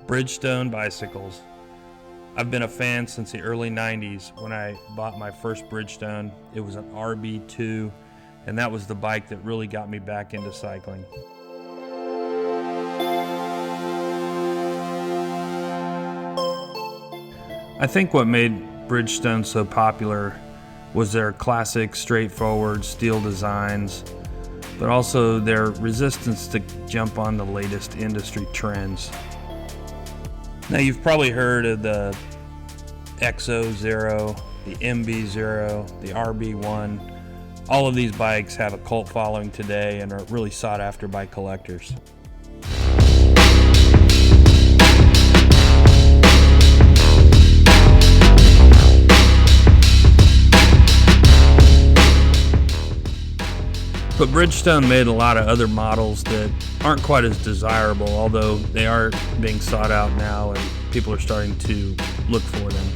Bridgestone bicycles. I've been a fan since the early 90s when I bought my first Bridgestone. It was an RB2, and that was the bike that really got me back into cycling. I think what made Bridgestone so popular was their classic, straightforward steel designs, but also their resistance to jump on the latest industry trends. Now, you've probably heard of the XO0, the MB0, the RB1. All of these bikes have a cult following today and are really sought after by collectors. But Bridgestone made a lot of other models that aren't quite as desirable, although they are being sought out now and people are starting to look for them.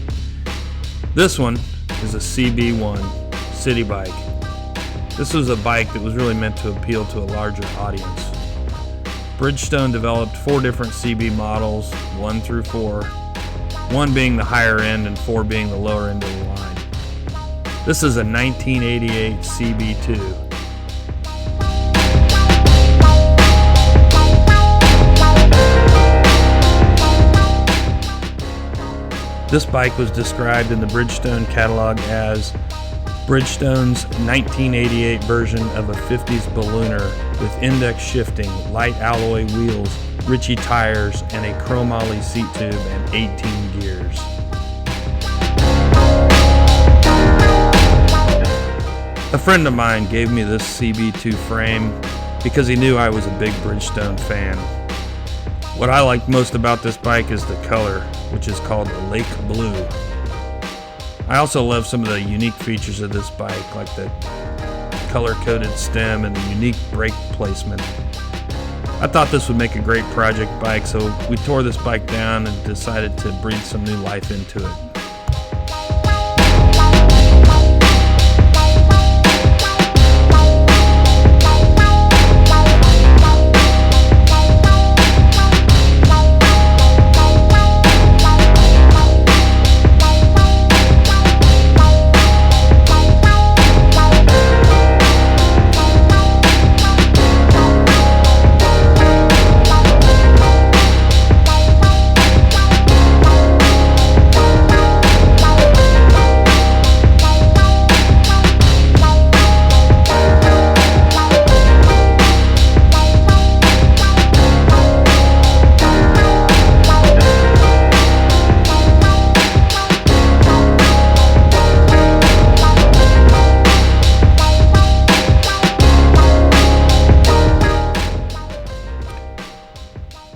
This one is a CB-2 City Bike. This was a bike that was really meant to appeal to a larger audience. Bridgestone developed 4 different CB models, 1 through 4, 1 being the higher end and 4 being the lower end of the line. This is a 1988 CB-2. This bike was described in the Bridgestone catalog as Bridgestone's 1988 version of a 50s ballooner with index shifting, light alloy wheels, Ritchie tires, and a chromoly seat tube and 18 gears. A friend of mine gave me this CB2 frame because he knew I was a big Bridgestone fan. What I like most about this bike is the color, which is called the Lake Blue. I also love some of the unique features of this bike, like the color-coded stem and the unique brake placement. I thought this would make a great project bike, so we tore this bike down and decided to breathe some new life into it.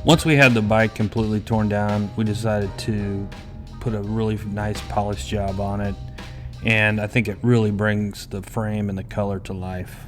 Once we had the bike completely torn down, we decided to put a really nice polish job on it, and I think it really brings the frame and the color to life.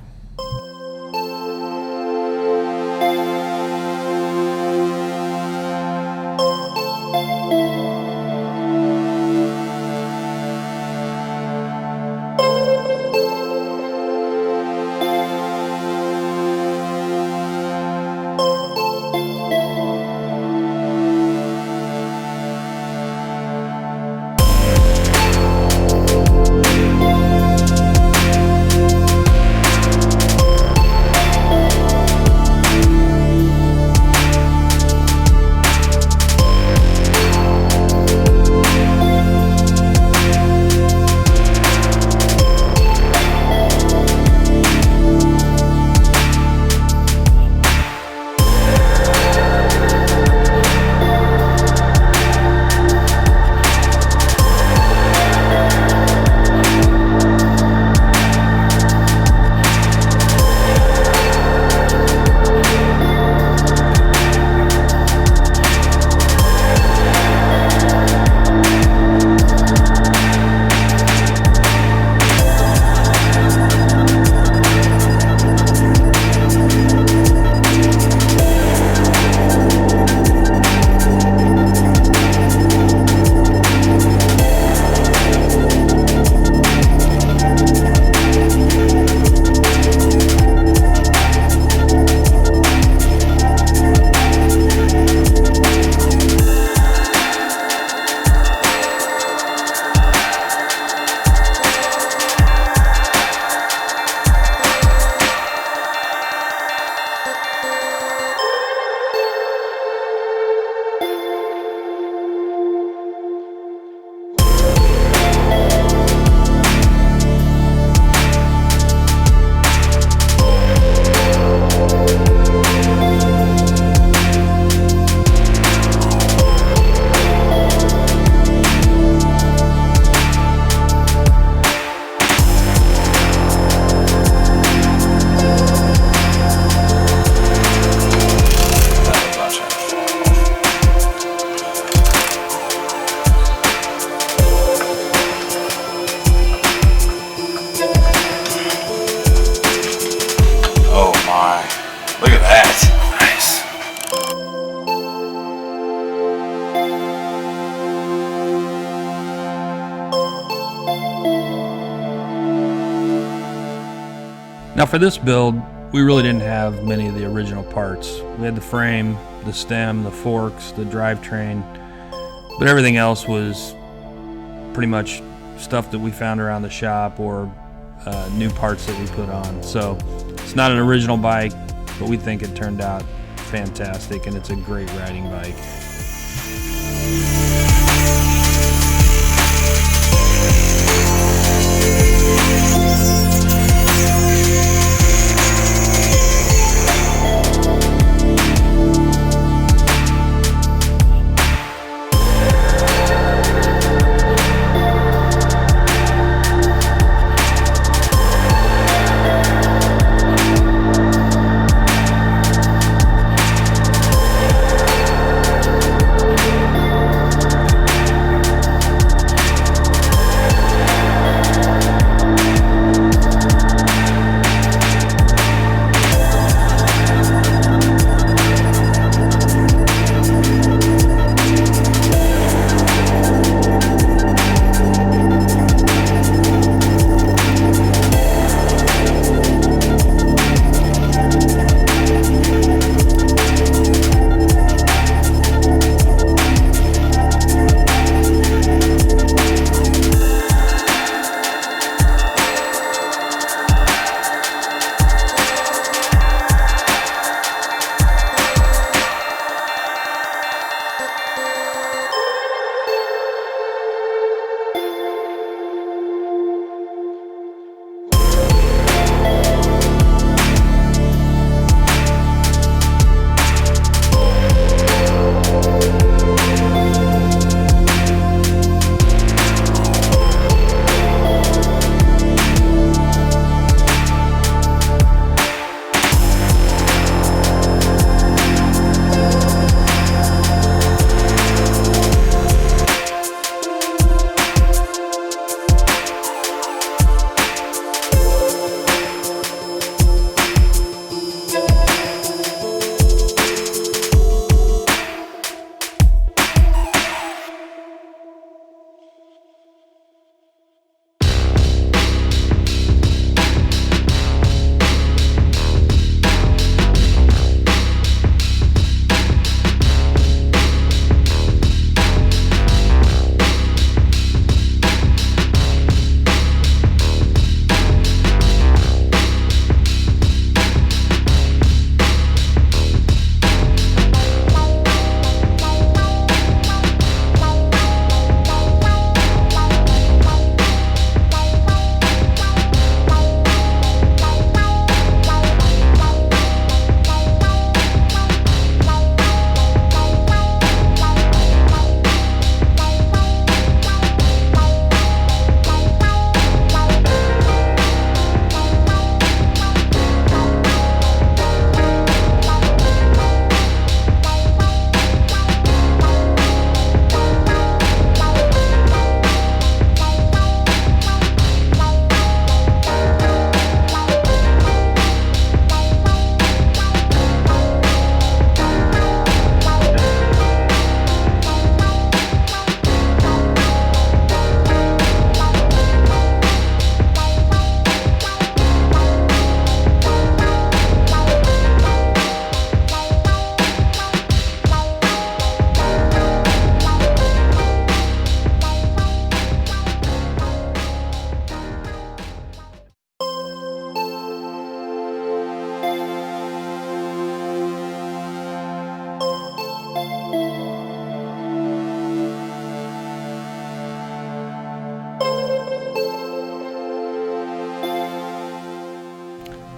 Now for this build, we really didn't have many of the original parts. We had the frame, the stem, the forks, the drivetrain, but everything else was pretty much stuff that we found around the shop or new parts that we put on. So it's not an original bike, but we think it turned out fantastic, and it's a great riding bike.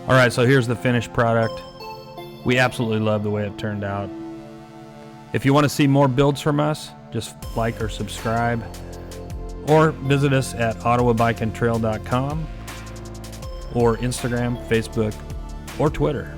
All right, so here's the finished product. We absolutely love the way it turned out. If you want to see more builds from us, just like or subscribe, or visit us at ottawabikeandtrail.com or Instagram, Facebook, or Twitter.